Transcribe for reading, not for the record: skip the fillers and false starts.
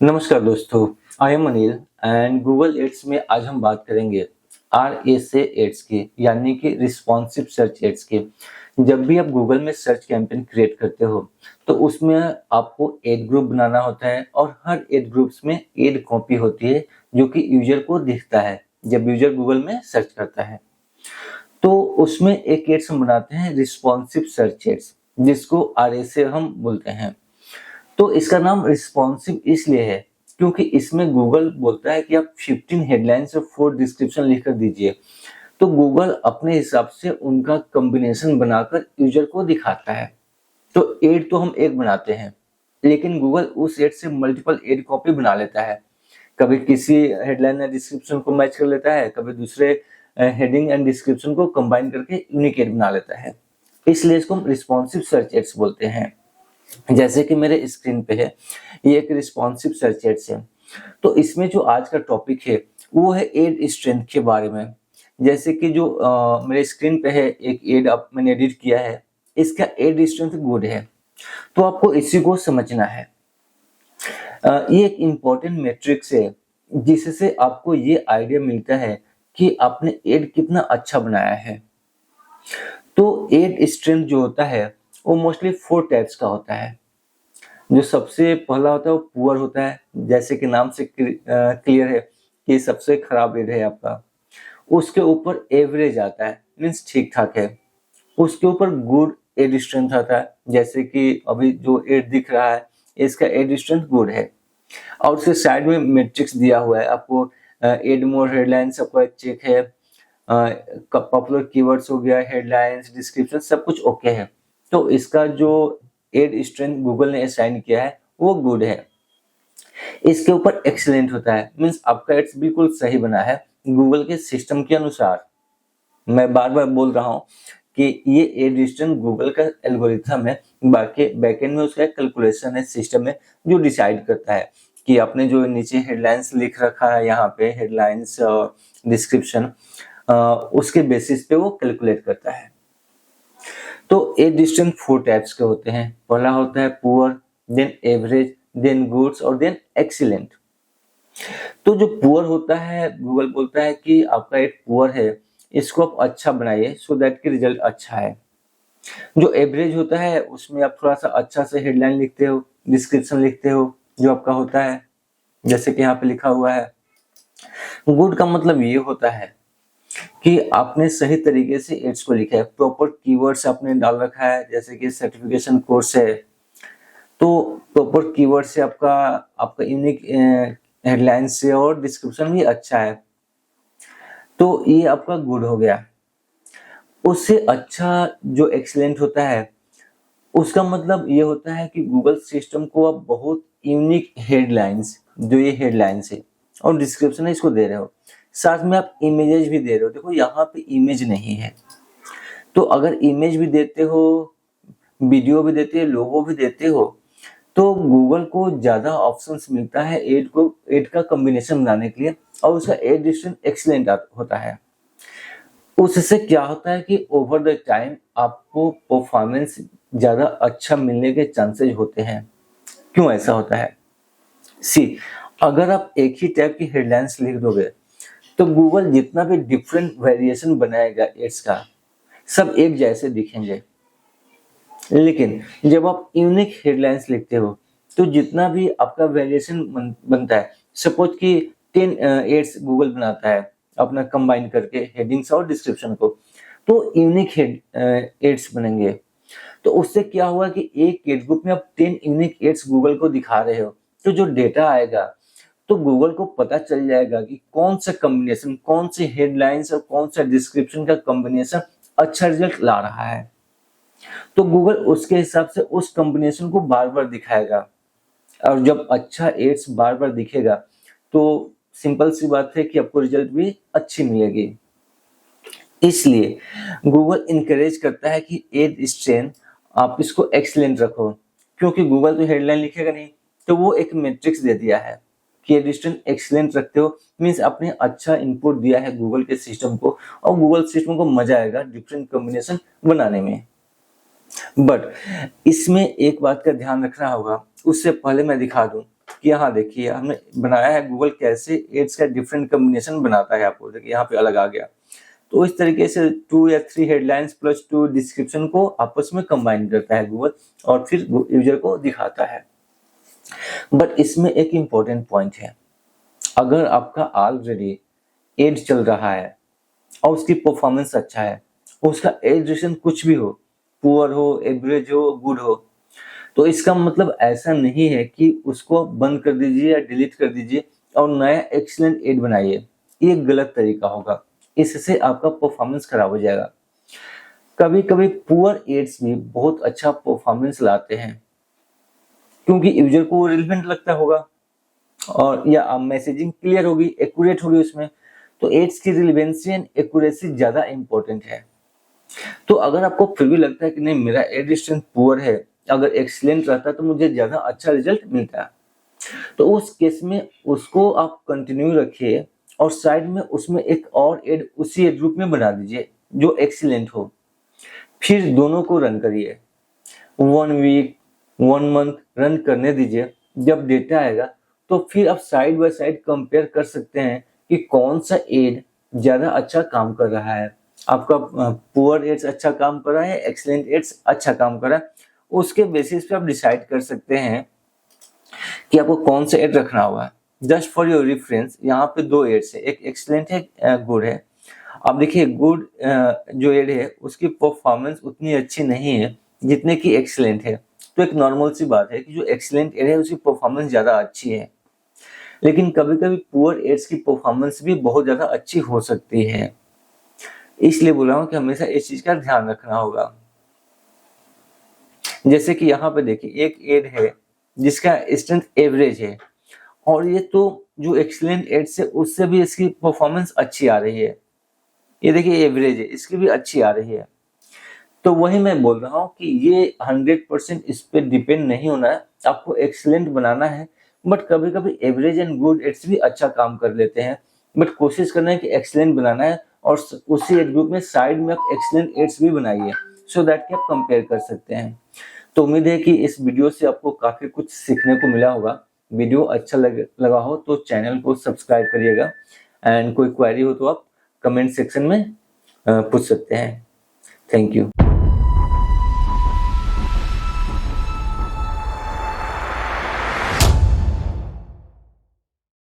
नमस्कार दोस्तों, I am Anil and Google ads में आज हम बात करेंगे RSA एड्स की, यानी कि रिस्पॉन्सिव सर्च एड्स की। जब भी आप गूगल में सर्च कैंपेन क्रिएट करते हो तो उसमें आपको एड ग्रुप बनाना होता है और हर एड ग्रुप्स में एड कॉपी होती है जो कि यूजर को दिखता है जब यूजर गूगल में सर्च करता है। तो उसमें एक एड्स हम बनाते हैं रिस्पॉन्सिव सर्च एड्स, जिसको RSA हम बोलते हैं। तो इसका नाम रिस्पॉन्सिव इसलिए है क्योंकि इसमें गूगल बोलता है कि आप 15 हेडलाइंस और 4 डिस्क्रिप्शन लिखकर दीजिए। तो गूगल अपने हिसाब से उनका कॉम्बिनेशन बनाकर यूजर को दिखाता है। तो एड तो हम एक बनाते हैं, लेकिन गूगल उस एड से मल्टीपल एड कॉपी बना लेता है। कभी किसी हेडलाइन या डिस्क्रिप्शन को मैच कर लेता है, कभी दूसरे हेडिंग एंड डिस्क्रिप्शन को कंबाइन करके यूनिक एड बना लेता है। इसलिए इसको हम रिस्पॉन्सिव सर्च एड्स बोलते हैं। जैसे कि मेरे स्क्रीन पे है, ये एक रिस्पॉन्सिव सर्च एड्स है। तो इसमें जो आज का टॉपिक है वो है एड स्ट्रेंथ के बारे में। जैसे कि जो मेरे स्क्रीन पे है एक एड अब मैंने एडिट किया है, इसका एड स्ट्रेंथ गुड है। तो आपको इसी को समझना है। ये एक इम्पोर्टेंट मैट्रिक्स है जिससे आपको ये आइडिया मिलता है कि आपने एड कितना अच्छा बनाया है। तो एड स्ट्रेंथ जो होता है वो मोस्टली 4 टाइप्स का होता है। जो सबसे पहला होता है वो पुअर होता है, जैसे कि नाम से क्लियर है कि सबसे खराब एड है आपका। उसके ऊपर एवरेज आता है, मीन्स ठीक ठाक है। उसके ऊपर गुड एड स्ट्रेंथ आता है, जैसे कि अभी जो एड दिख रहा है इसका एड स्ट्रेंथ गुड है। और उसके साइड में मैट्रिक्स दिया हुआ है आपको। एड मोर हेडलाइंस आपका चेक है, पॉपुलर कीवर्ड्स हो गया, हेडलाइंस, डिस्क्रिप्शन, सब कुछ ओके है। तो इसका जो एड स्ट्रेंथ गूगल ने असाइन किया है वो गुड है। इसके ऊपर एक्सीलेंट होता है, मीन्स आपका एड्स बिल्कुल सही बना है गूगल के सिस्टम के अनुसार। मैं बार बार बोल रहा हूँ कि ये एड स्ट्रेंथ गूगल का एल्गोरिथम है, बाकी बैकएंड में उसका कैलकुलेशन है, सिस्टम है जो डिसाइड करता है कि आपने जो नीचे हेडलाइंस लिख रखा है, यहाँ पे हेडलाइंस डिस्क्रिप्शन, उसके बेसिस पे वो कैलकुलेट करता है। तो एड स्ट्रेंथ 4 टाइप्स के होते हैं। पहला होता है poor, then average, then goods और देन एक्सीलेंट। तो जो पुअर होता है, गूगल बोलता है कि आपका एक पुअर है, इसको आप अच्छा बनाइए सो दैट कि रिजल्ट अच्छा है। जो एवरेज होता है उसमें आप थोड़ा सा अच्छा से हेडलाइन लिखते हो, डिस्क्रिप्शन लिखते हो जो आपका होता है, जैसे कि यहाँ पे लिखा हुआ है। गुड का मतलब ये होता है कि आपने सही तरीके से एड्स को लिखा है, प्रॉपर कीवर्ड्स आपने डाल रखा है, जैसे कि सर्टिफिकेशन कोर्स है तो प्रॉपर कीवर्ड से आपका आपका यूनिक हेडलाइन से और डिस्क्रिप्शन भी अच्छा है, तो ये आपका गुड हो गया। उससे अच्छा जो एक्सीलेंट होता है उसका मतलब ये होता है कि गूगल सिस्टम को आप बहुत यूनिक हेडलाइंस, जो ये हेडलाइंस है और डिस्क्रिप्शन है, इसको दे रहे हो, साथ में आप इमेजेस भी दे रहे हो। देखो यहाँ पे इमेज नहीं है, तो अगर इमेज भी देते हो, वीडियो भी देते हो, लोगो भी देते हो, तो गूगल को ज्यादा ऑप्शंस मिलता है एड का कॉम्बिनेशन बनाने के लिए, और उसका एड डिस्टेंस एक्सीलेंट होता है। उससे क्या होता है कि ओवर द टाइम आपको परफॉर्मेंस ज्यादा अच्छा मिलने के चांसेस होते हैं। क्यों ऐसा होता है? सी, अगर आप एक ही टाइप की हेडलाइंस लिख दोगे तो गूगल जितना भी डिफरेंट वेरिएशन बनाएगा एड्स का, सब एक जैसे दिखेंगे। लेकिन जब आप यूनिक हेडलाइंस लिखते हो तो जितना भी आपका वेरिएशन बनता है, सपोज कि 10 एड्स गूगल बनाता है अपना कंबाइन करके हेडिंग्स और डिस्क्रिप्शन को, तो यूनिक एड्स बनेंगे। तो उससे क्या हुआ कि एक एड ग्रुप में आप 10 यूनिक एड्स गूगल को दिखा रहे हो, तो जो डेटा आएगा तो गूगल को पता चल जाएगा कि कौन सा कॉम्बिनेशन, कौन से हेडलाइंस और कौन सा डिस्क्रिप्शन का कॉम्बिनेशन अच्छा रिजल्ट ला रहा है। तो गूगल उसके हिसाब से उस कॉम्बिनेशन को बार बार दिखाएगा, और जब अच्छा एड्स बार बार दिखेगा तो सिंपल सी बात है कि आपको रिजल्ट भी अच्छी मिलेगी। इसलिए गूगल इनकरेज करता है कि एड स्ट्रेंथ आप इसको एक्सीलेंट रखो, क्योंकि गूगल तो हेडलाइन लिखेगा नहीं, तो वो एक मैट्रिक्स दे दिया है कि एड स्ट्रेंथ एक्सीलेंट रखते हो, मीन्स आपने अच्छा इनपुट दिया है गूगल के सिस्टम को, और गूगल सिस्टम को मजा आएगा डिफरेंट कॉम्बिनेशन बनाने में। बट इसमें एक बात का ध्यान रखना होगा, उससे पहले मैं दिखा दूं कि यहाँ देखिए हमने बनाया है गूगल कैसे एड्स का डिफरेंट कॉम्बिनेशन बनाता है। आपको देखिए यहाँ पे अलग आ गया। तो इस तरीके से 2 या 3 हेडलाइंस प्लस 2 डिस्क्रिप्शन को आपस में कंबाइन करता है गूगल और फिर यूजर को दिखाता है। बट इसमें एक इम्पोर्टेंट पॉइंट है, अगर आपका ऑलरेडी एड चल रहा है और उसकी परफॉर्मेंस अच्छा है, उसका एड ड्यूरेशन कुछ भी हो, पुअर हो, एवरेज हो, गुड हो, तो इसका मतलब ऐसा नहीं है कि उसको बंद कर दीजिए या डिलीट कर दीजिए और नया एक्सीलेंट एड बनाइए। ये गलत तरीका होगा, इससे आपका परफॉर्मेंस खराब हो जाएगा। कभी कभी पुअर एड्स भी बहुत अच्छा परफॉर्मेंस लाते हैं क्योंकि यूजर को रिलेवेंट लगता होगा और या मैसेजिंग क्लियर होगी, एक्यूरेट होगी उसमें। तो एड्स की रिलेवेंसी एंड एक्यूरेसी ज्यादा इंपॉर्टेंट है। तो अगर आपको फिर भी लगता है कि नहीं मेरा एड स्ट्रेंथ पुअर है, अगर एक्सीलेंट रहता तो मुझे ज्यादा अच्छा रिजल्ट मिलता, तो उस केस में उसको आप कंटिन्यू रखिए और साइड में उसमें एक और एड उसी एड ग्रुप में बना दीजिए जो एक्सीलेंट हो। फिर दोनों को रन करिए, 1 वीक 1 मंथ रन करने दीजिए। जब डेटा आएगा तो फिर आप साइड बाय साइड कंपेयर कर सकते हैं कि कौन सा एड ज्यादा अच्छा काम कर रहा है। आपका पुअर एड्स अच्छा काम कर रहा है, एक्सीलेंट एड्स अच्छा काम कर रहा है, उसके बेसिस पे आप डिसाइड कर सकते हैं कि आपको कौन सा एड रखना होगा। जस्ट फॉर योर रेफरेंस यहाँ पे 2 एड्स है, एक एक्सीलेंट है, गुड है। अब देखिए गुड जो एड है उसकी परफॉर्मेंस उतनी अच्छी नहीं है जितने की एक्सीलेंट है। तो एक नॉर्मल सी बात है कि जो एक्सीलेंट एड है उसकी परफॉर्मेंस ज्यादा अच्छी है, लेकिन कभी कभी पुअर एड्स की परफॉर्मेंस भी बहुत ज्यादा अच्छी हो सकती है। इसलिए बोल रहा हूँ कि हमेशा इस चीज का ध्यान रखना होगा। जैसे कि यहाँ पे देखिए एक एड है जिसका स्ट्रेंथ एवरेज है और ये तो जो एक्सीलेंट एड्स है उससे भी इसकी परफॉर्मेंस अच्छी आ रही है। ये देखिए एवरेज है, इसकी भी अच्छी आ रही है। तो वही मैं बोल रहा हूँ कि ये 100% इस पे डिपेंड नहीं होना है, आपको एक्सीलेंट बनाना है। बट कभी कभी एवरेज एंड गुड एड्स भी अच्छा काम कर लेते हैं, बट कोशिश करना है कि एक्सीलेंट बनाना है और उसी एड ग्रुप में साइड में आप एक्सीलेंट एड्स भी बनाइए सो दैट कि आप कंपेयर कर सकते हैं। तो उम्मीद है कि इस वीडियो से आपको काफी कुछ सीखने को मिला होगा। वीडियो अच्छा लगा हो तो चैनल को सब्सक्राइब करिएगा एंड कोई क्वेरी हो तो आप कमेंट सेक्शन में पूछ सकते हैं। Thank you.